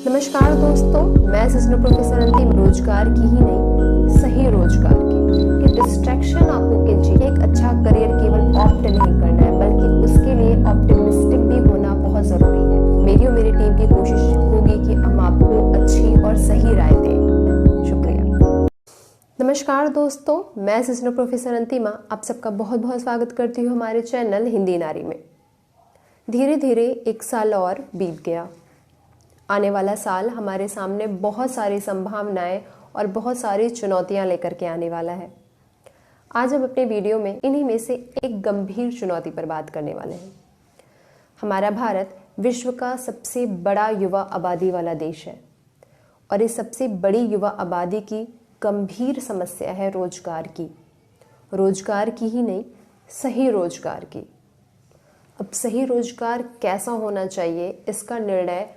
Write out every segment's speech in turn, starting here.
नमस्कार दोस्तों, मैं सिस्टर प्रोफेसर अंतिम रोजगार की ही नहीं, सही रोजगार की कि डिस्ट्रैक्शन आपको खींचे। एक अच्छा करियर केवल ऑप्ट नहीं करना है, बल्कि उसके लिए ऑप्टिमिस्टिक भी होना बहुत जरूरी है। मेरी और मेरी टीम की कोशिश होगी कि हम आपको अच्छी और सही राय दें। शुक्रिया। नमस्कार दोस्तों, मैं सिस्टर प्रोफेसर अंतिमा आप सबका बहुत बहुत स्वागत करती हूँ हमारे चैनल हिंदी नारी में। धीरे धीरे एक साल और बीत गया। आने वाला साल हमारे सामने बहुत सारी संभावनाएं और बहुत सारी चुनौतियां लेकर के आने वाला है। आज हम अपने वीडियो में इन्हीं में से एक गंभीर चुनौती पर बात करने वाले हैं। हमारा भारत विश्व का सबसे बड़ा युवा आबादी वाला देश है और इस सबसे बड़ी युवा आबादी की गंभीर समस्या है रोजगार की। रोजगार की ही नहीं, सही रोजगार की। अब सही रोजगार कैसा होना चाहिए, इसका निर्णय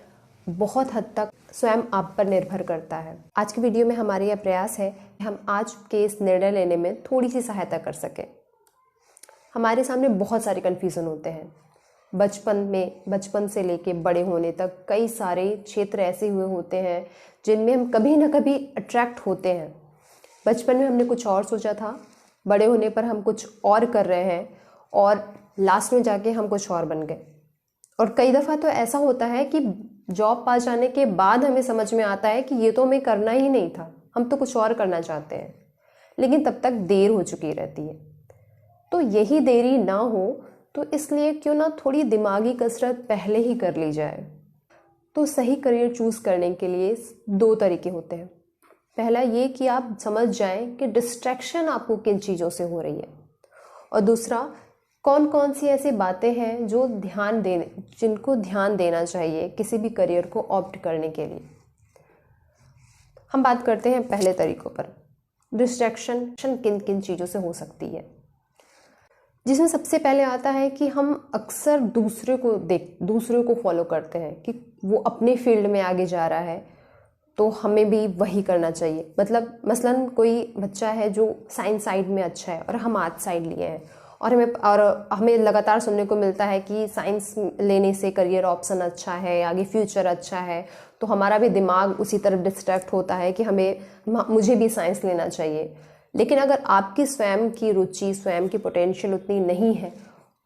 बहुत हद तक स्वयं आप पर निर्भर करता है। आज की वीडियो में हमारा यह प्रयास है कि हम आज के इस निर्णय लेने में थोड़ी सी सहायता कर सकें। हमारे सामने बहुत सारे कन्फ्यूज़न होते हैं। बचपन से लेके बड़े होने तक कई सारे क्षेत्र ऐसे हुए होते हैं जिनमें हम कभी ना कभी अट्रैक्ट होते हैं। बचपन में हमने कुछ और सोचा था, बड़े होने पर हम कुछ और कर रहे हैं और लास्ट में जाके हम कुछ और बन गए। और कई दफ़ा तो ऐसा होता है कि जॉब पा जाने के बाद हमें समझ में आता है कि ये तो हमें करना ही नहीं था, हम तो कुछ और करना चाहते हैं, लेकिन तब तक देर हो चुकी रहती है। तो यही देरी ना हो तो इसलिए क्यों ना थोड़ी दिमागी कसरत पहले ही कर ली जाए। तो सही करियर चूज़ करने के लिए दो तरीके होते हैं। पहला ये कि आप समझ जाएं कि डिस्ट्रैक्शन आपको किन चीज़ों से हो रही है, और दूसरा कौन कौन सी ऐसी बातें हैं जिनको ध्यान देना चाहिए किसी भी करियर को ऑप्ट करने के लिए। हम बात करते हैं पहले तरीकों पर। डिस्ट्रैक्शन किन किन चीज़ों से हो सकती है, जिसमें सबसे पहले आता है कि हम अक्सर दूसरे को फॉलो करते हैं कि वो अपने फील्ड में आगे जा रहा है तो हमें भी वही करना चाहिए। मतलब मसलन कोई बच्चा है जो साइंस साइड में अच्छा है और हम आर्ट साइड लिए हैं, और हमें लगातार सुनने को मिलता है कि साइंस लेने से करियर ऑप्शन अच्छा है, आगे फ्यूचर अच्छा है, तो हमारा भी दिमाग उसी तरफ डिस्ट्रैक्ट होता है कि मुझे भी साइंस लेना चाहिए। लेकिन अगर आपकी स्वयं की रुचि, स्वयं की पोटेंशियल उतनी नहीं है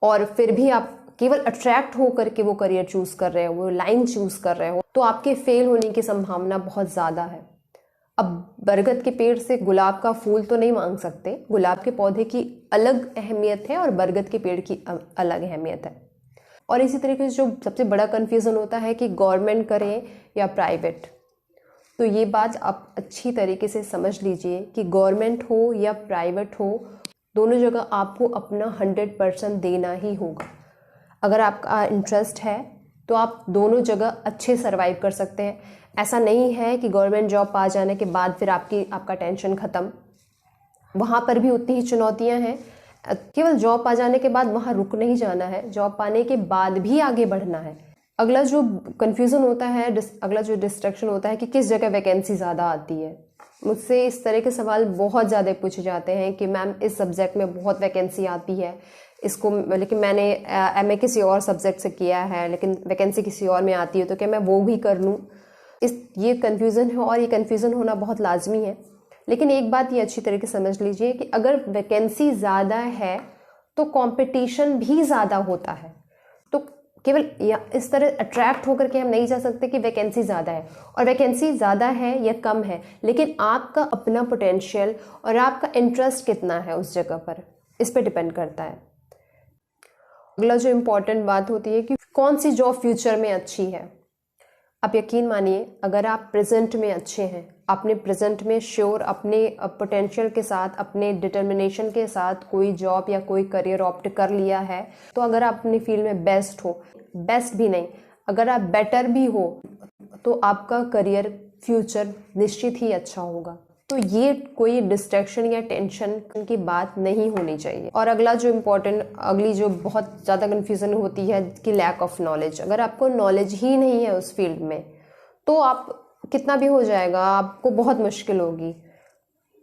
और फिर भी आप केवल अट्रैक्ट होकर के वो करियर चूज़ कर रहे हो, वो लाइन चूज़ कर रहे हो, तो आपके फेल होने की संभावना बहुत ज़्यादा है। अब बरगद के पेड़ से गुलाब का फूल तो नहीं मांग सकते, गुलाब के पौधे की अलग अहमियत है और बरगद के पेड़ की अलग अहमियत है। और इसी तरीके से जो सबसे बड़ा कन्फ्यूज़न होता है कि गवर्नमेंट करें या प्राइवेट, तो ये बात आप अच्छी तरीके से समझ लीजिए कि गवर्नमेंट हो या प्राइवेट हो, दोनों जगह आपको अपना 100% देना ही होगा। अगर आपका इंटरेस्ट है तो आप दोनों जगह अच्छे सर्वाइव कर सकते हैं। ऐसा नहीं है कि गवर्नमेंट जॉब पा जाने के बाद फिर आपका टेंशन ख़त्म। वहाँ पर भी उतनी ही चुनौतियाँ हैं। केवल जॉब पा जाने के बाद वहाँ रुक नहीं जाना है, जॉब पाने के बाद भी आगे बढ़ना है। अगला जो कन्फ्यूज़न होता है, अगला जो डिस्ट्रैक्शन होता है कि किस जगह वैकेंसी ज़्यादा आती है। मुझसे इस तरह के सवाल बहुत ज़्यादा पूछे जाते हैं कि मैम इस सब्जेक्ट में बहुत वैकेंसी आती है, लेकिन मैंने MA किसी और सब्जेक्ट से किया है, लेकिन वैकेंसी किसी और में आती है, तो क्या मैं वो भी कर लूँ। ये कन्फ्यूज़न है और ये कन्फ्यूज़न होना बहुत लाजमी है। लेकिन एक बात ये अच्छी तरीके से समझ लीजिए कि अगर वैकेंसी ज़्यादा है तो कंपटीशन भी ज़्यादा होता है। तो केवल इस तरह अट्रैक्ट होकर के हम नहीं जा सकते कि वैकेंसी ज़्यादा है, और वैकेंसी ज़्यादा है या कम है, लेकिन आपका अपना पोटेंशियल और आपका इंटरेस्ट कितना है उस जगह पर, इस पर डिपेंड करता है। अगला जो इम्पोर्टेंट बात होती है कि कौन सी जॉब फ्यूचर में अच्छी है। आप यकीन मानिए, अगर आप प्रेजेंट में अच्छे हैं, आपने प्रेजेंट में श्योर अपने पोटेंशियल के साथ, अपने डिटर्मिनेशन के साथ कोई जॉब या कोई करियर ऑप्ट कर लिया है, तो अगर आप अपने फील्ड में बेस्ट हो, बेस्ट भी नहीं, अगर आप बेटर भी हो, तो आपका करियर फ्यूचर निश्चित ही अच्छा होगा। तो ये कोई डिस्ट्रैक्शन या टेंशन की बात नहीं होनी चाहिए। और अगली जो बहुत ज़्यादा कन्फ्यूज़न होती है कि लैक ऑफ नॉलेज। अगर आपको नॉलेज ही नहीं है उस फील्ड में, तो आप कितना भी हो जाएगा, आपको बहुत मुश्किल होगी।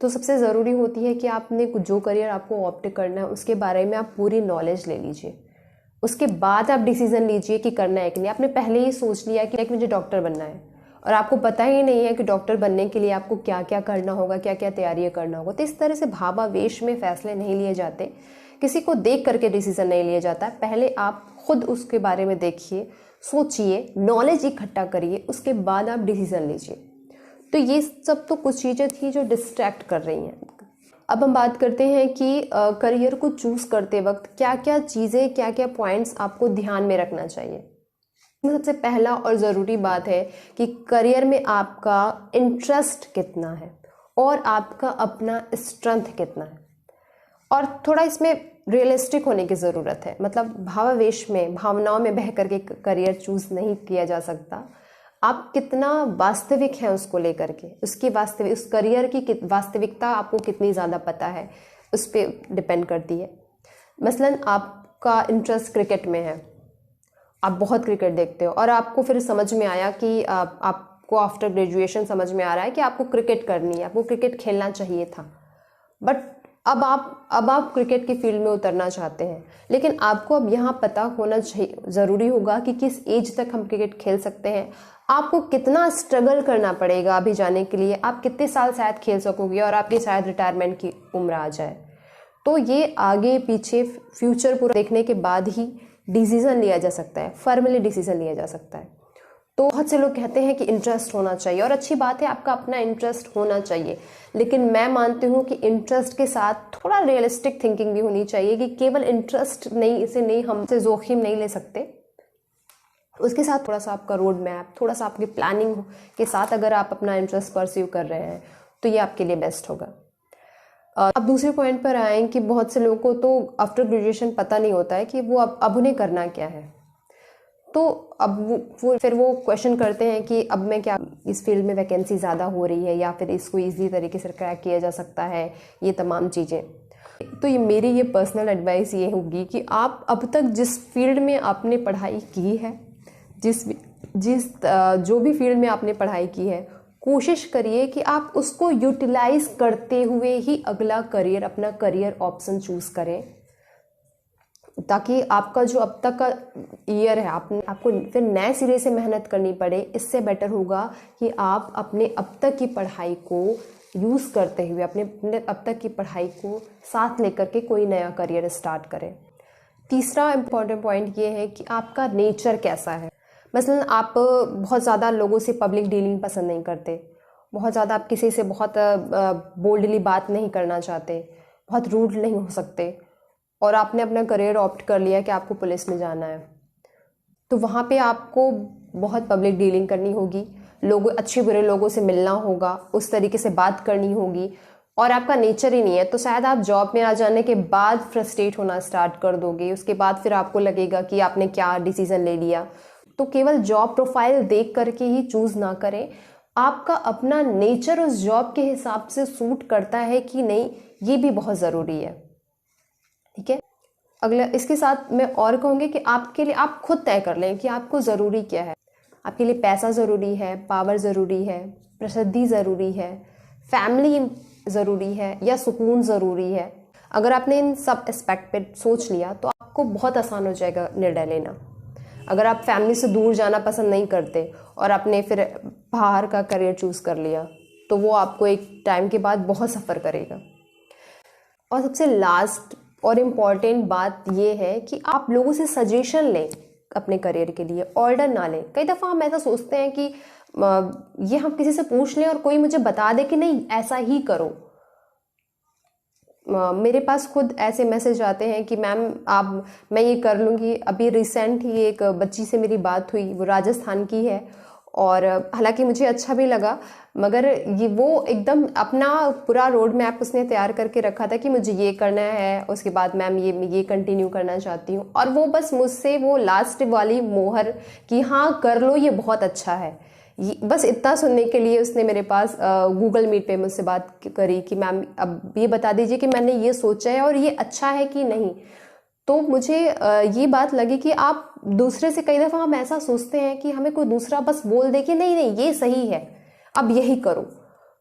तो सबसे ज़रूरी होती है कि आपने जो करियर आपको ऑप्ट करना है उसके बारे में आप पूरी नॉलेज ले लीजिए। उसके बाद आप डिसीज़न लीजिए कि करना है कि नहीं। आपने पहले ही सोच लिया कि मुझे डॉक्टर बनना है, और आपको पता ही नहीं है कि डॉक्टर बनने के लिए आपको क्या क्या करना होगा, क्या क्या तैयारियां करना होगा। तो इस तरह से भावावेश में फैसले नहीं लिए जाते, किसी को देख करके डिसीजन नहीं लिया जाता। पहले आप खुद उसके बारे में देखिए, सोचिए, नॉलेज इकट्ठा करिए, उसके बाद आप डिसीजन लीजिए। तो ये सब तो कुछ चीज़ें थी जो डिस्ट्रैक्ट कर रही हैं। अब हम बात करते हैं कि करियर को चूज करते वक्त क्या क्या चीज़ें, क्या क्या पॉइंट्स आपको ध्यान में रखना चाहिए। सबसे पहला और ज़रूरी बात है कि करियर में आपका इंटरेस्ट कितना है और आपका अपना स्ट्रेंथ कितना है। और थोड़ा इसमें रियलिस्टिक होने की ज़रूरत है, मतलब भावावेश में, भावनाओं में बह करके करियर चूज़ नहीं किया जा सकता। आप कितना वास्तविक हैं उसको लेकर के, उसकी वास्तविक, उस करियर की वास्तविकता आपको कितनी ज़्यादा पता है, उस पर डिपेंड करती है। मसलन आपका इंटरेस्ट क्रिकेट में है, आप बहुत क्रिकेट देखते हो और आपको फिर समझ में आया कि आपको आफ्टर ग्रेजुएशन समझ में आ रहा है कि आपको क्रिकेट करनी है, आपको क्रिकेट खेलना चाहिए था, बट अब आप क्रिकेट की फील्ड में उतरना चाहते हैं। लेकिन आपको अब यहाँ पता होना चाहिए, ज़रूरी होगा कि किस एज तक हम क्रिकेट खेल सकते हैं, आपको कितना स्ट्रगल करना पड़ेगा अभी जाने के लिए, आप कितने साल शायद खेल सकोगे और आपकी शायद रिटायरमेंट की उम्र आ जाए। तो ये आगे पीछे फ्यूचर पूरा देखने के बाद ही डिसीज़न लिया जा सकता है, फॉर्मली डिसीज़न लिया जा सकता है। तो बहुत से लोग कहते हैं कि इंटरेस्ट होना चाहिए, और अच्छी बात है, आपका अपना इंटरेस्ट होना चाहिए, लेकिन मैं मानती हूँ कि इंटरेस्ट के साथ थोड़ा रियलिस्टिक थिंकिंग भी होनी चाहिए कि केवल इंटरेस्ट नहीं हमसे जोखिम नहीं ले सकते। उसके साथ थोड़ा सा आपका रोड मैप, थोड़ा सा आपकी प्लानिंग के साथ अगर आप अपना इंटरेस्ट परस्यू कर रहे हैं तो ये आपके लिए बेस्ट होगा। अब दूसरे पॉइंट पर आए कि बहुत से लोगों को तो आफ्टर ग्रेजुएशन पता नहीं होता है कि वो अब उन्हें करना क्या है। तो अब वो फिर वो क्वेश्चन करते हैं कि अब मैं क्या, इस फील्ड में वैकेंसी ज़्यादा हो रही है या फिर इसको ईजी तरीके से क्रैक किया जा सकता है, ये तमाम चीज़ें। तो ये मेरी ये पर्सनल एडवाइस ये होगी कि आप अब तक जिस फील्ड में आपने पढ़ाई की है, जो भी फील्ड में आपने पढ़ाई की है, कोशिश करिए कि आप उसको यूटिलाइज करते हुए ही अगला करियर, अपना करियर ऑप्शन चूज करें, ताकि आपका जो अब तक का ईयर है आपको फिर नए सिरे से मेहनत करनी पड़े। इससे बेटर होगा कि आप अपने अब तक की पढ़ाई को यूज़ करते हुए, अपने अब तक की पढ़ाई को साथ लेकर के कोई नया करियर स्टार्ट करें। तीसरा इम्पॉर्टेंट पॉइंट ये है कि आपका नेचर कैसा है। मसलन आप बहुत ज़्यादा लोगों से पब्लिक डीलिंग पसंद नहीं करते, बहुत ज़्यादा आप किसी से बहुत बोल्डली बात नहीं करना चाहते, बहुत रूड नहीं हो सकते, और आपने अपना करियर ऑप्ट कर लिया कि आपको पुलिस में जाना है, तो वहाँ पे आपको बहुत पब्लिक डीलिंग करनी होगी, अच्छे बुरे लोगों से मिलना होगा, उस तरीके से बात करनी होगी, और आपका नेचर ही नहीं है तो शायद आप जॉब में आ जाने के बाद फ्रस्ट्रेट होना स्टार्ट कर दोगे। उसके बाद फिर आपको लगेगा कि आपने क्या डिसीजन ले लिया। तो केवल जॉब प्रोफाइल देख करके ही चूज ना करें, आपका अपना नेचर उस जॉब के हिसाब से सूट करता है कि नहीं, ये भी बहुत ज़रूरी है। ठीक है, अगला इसके साथ मैं और कहूँगी कि आपके लिए आप खुद तय कर लें कि आपको ज़रूरी क्या है। आपके लिए पैसा ज़रूरी है, पावर ज़रूरी है, प्रसिद्धि ज़रूरी है, फैमिली ज़रूरी है, या सुकून ज़रूरी है। अगर आपने इन सब एस्पेक्ट पे सोच लिया तो आपको बहुत आसान हो जाएगा निर्णय लेना। अगर आप फैमिली से दूर जाना पसंद नहीं करते और आपने फिर बाहर का करियर चूज़ कर लिया तो वो आपको एक टाइम के बाद बहुत सफ़र करेगा। और सबसे लास्ट और इम्पॉर्टेंट बात ये है कि आप लोगों से सजेशन लें अपने करियर के लिए, ऑर्डर ना लें। कई दफ़ा हम ऐसा सोचते हैं कि ये हम किसी से पूछ लें और कोई मुझे बता दे कि नहीं ऐसा ही करो। मेरे पास खुद ऐसे मैसेज आते हैं कि मैम मैं ये कर लूँगी। अभी रिसेंट ही एक बच्ची से मेरी बात हुई, वो राजस्थान की है, और हालांकि मुझे अच्छा भी लगा, मगर वो एकदम अपना पूरा रोड मैप उसने तैयार करके रखा था कि मुझे ये करना है, उसके बाद मैम ये कंटिन्यू करना चाहती हूँ, और वो बस मुझसे वो लास्ट वाली मोहर कि हाँ कर लो, ये बहुत अच्छा है, बस इतना सुनने के लिए उसने मेरे पास गूगल मीट पे मुझसे बात करी कि मैम अब ये बता दीजिए कि मैंने ये सोचा है और ये अच्छा है कि नहीं। तो मुझे ये बात लगी कि आप दूसरे से, कई दफ़ा हम ऐसा सोचते हैं कि हमें कोई दूसरा बस बोल दे कि नहीं नहीं ये सही है, अब यही करो,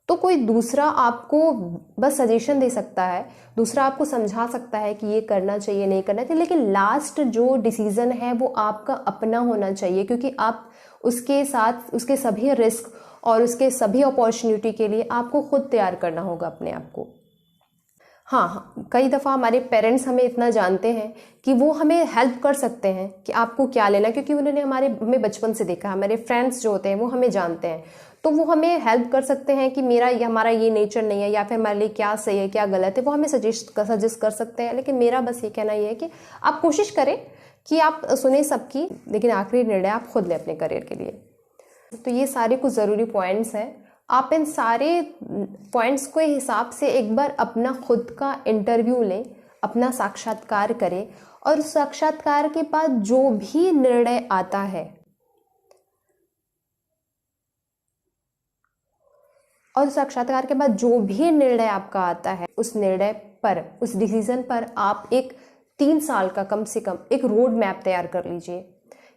तो कोई दूसरा आपको बस सजेशन दे सकता है, दूसरा आपको समझा सकता है कि ये करना चाहिए नहीं करना चाहिए, लेकिन लास्ट जो डिसीज़न है वो आपका अपना होना चाहिए, क्योंकि आप उसके साथ उसके सभी रिस्क और उसके सभी अपॉर्चुनिटी के लिए आपको खुद तैयार करना होगा अपने आप को। हाँ, कई दफ़ा हमारे पेरेंट्स हमें इतना जानते हैं कि वो हमें हेल्प कर सकते हैं कि आपको क्या लेना है, क्योंकि उन्होंने हमें बचपन से देखा है। हमारे फ्रेंड्स जो होते हैं वो हमें जानते हैं, तो वो हमें हेल्प कर सकते हैं कि हमारा ये नेचर नहीं है या फिर हमारे लिए क्या सही है क्या गलत है, वो हमें सजेस्ट कर सकते हैं। लेकिन मेरा बस ये कहना ये है कि आप कोशिश करें कि आप सुने सबकी, लेकिन आखिरी निर्णय आप खुद लें अपने करियर के लिए। तो ये सारे कुछ ज़रूरी पॉइंट्स हैं। आप इन सारे पॉइंट्स के हिसाब से एक बार अपना खुद का इंटरव्यू लें, अपना साक्षात्कार करें, और साक्षात्कार के बाद जो भी निर्णय आता है आपका आता है, उस निर्णय पर, उस डिसीजन पर आप एक 3 साल का कम से कम एक रोड मैप तैयार कर लीजिए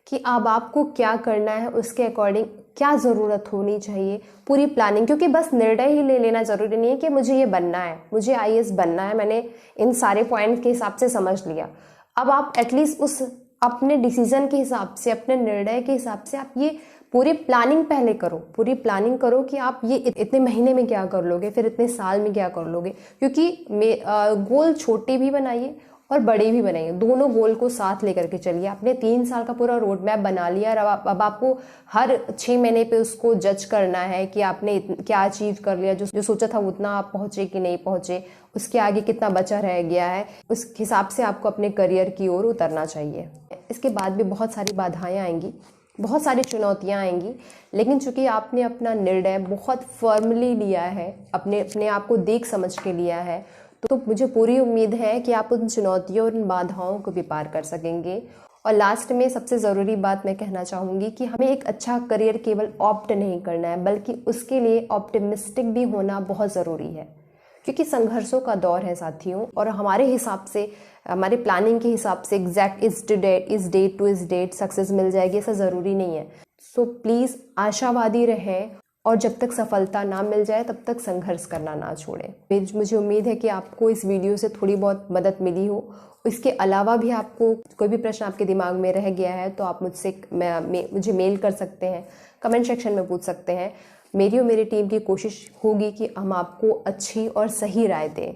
कि अब आपको क्या करना है, उसके अकॉर्डिंग क्या ज़रूरत होनी चाहिए, पूरी प्लानिंग। क्योंकि बस निर्णय ही ले लेना ज़रूरी नहीं है कि मुझे ये बनना है, मुझे IAS बनना है, मैंने इन सारे पॉइंट के हिसाब से समझ लिया। अब आप एटलीस्ट उस अपने डिसीज़न के हिसाब से, अपने निर्णय के हिसाब से आप ये पूरी प्लानिंग पहले करो, पूरी प्लानिंग करो कि आप ये इतने महीने में क्या कर लोगे, फिर इतने साल में क्या कर लोगे। क्योंकि गोल छोटे भी बनाइए और बड़े भी बनाइए, दोनों गोल को साथ लेकर के चलिए। आपने 3 साल का पूरा रोड मैप बना लिया और अब आपको हर 6 महीने पे उसको जज करना है कि आपने क्या अचीव कर लिया, जो सोचा था उतना आप पहुंचे कि नहीं पहुंचे, उसके आगे कितना बचा रह गया है, उस हिसाब से आपको अपने करियर की ओर उतरना चाहिए। इसके बाद भी बहुत सारी बाधाएं आएंगी, बहुत सारी चुनौतियां आएंगी, लेकिन चूंकि आपने अपना निर्णय बहुत फर्मली लिया है, अपने आप को देख समझ के लिया है, तो मुझे पूरी उम्मीद है कि आप उन चुनौतियों और उन बाधाओं को भी पार कर सकेंगे। और लास्ट में सबसे ज़रूरी बात मैं कहना चाहूँगी कि हमें एक अच्छा करियर केवल ऑप्ट नहीं करना है, बल्कि उसके लिए ऑप्टिमिस्टिक भी होना बहुत ज़रूरी है। क्योंकि संघर्षों का दौर है साथियों, और हमारे हिसाब से, हमारे प्लानिंग के हिसाब से एग्जैक्ट इस डेट टू इस डेट सक्सेस मिल जाएगी, ऐसा ज़रूरी नहीं है। सो प्लीज़ आशावादी रहें, और जब तक सफलता ना मिल जाए तब तक संघर्ष करना ना छोड़ें। मुझे उम्मीद है कि आपको इस वीडियो से थोड़ी बहुत मदद मिली हो। इसके अलावा भी आपको कोई भी प्रश्न आपके दिमाग में रह गया है तो आप मुझे मेल कर सकते हैं, कमेंट सेक्शन में पूछ सकते हैं। मेरी और मेरी टीम की कोशिश होगी कि हम आपको अच्छी और सही राय दें।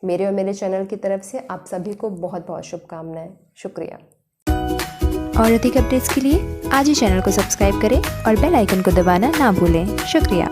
मेरे और मेरे चैनल की तरफ से आप सभी को बहुत बहुत शुभकामनाएं। शुक्रिया। और अधिक अपडेट्स के लिए आज ही चैनल को सब्सक्राइब करें और बेल आइकन को दबाना ना भूलें। शुक्रिया।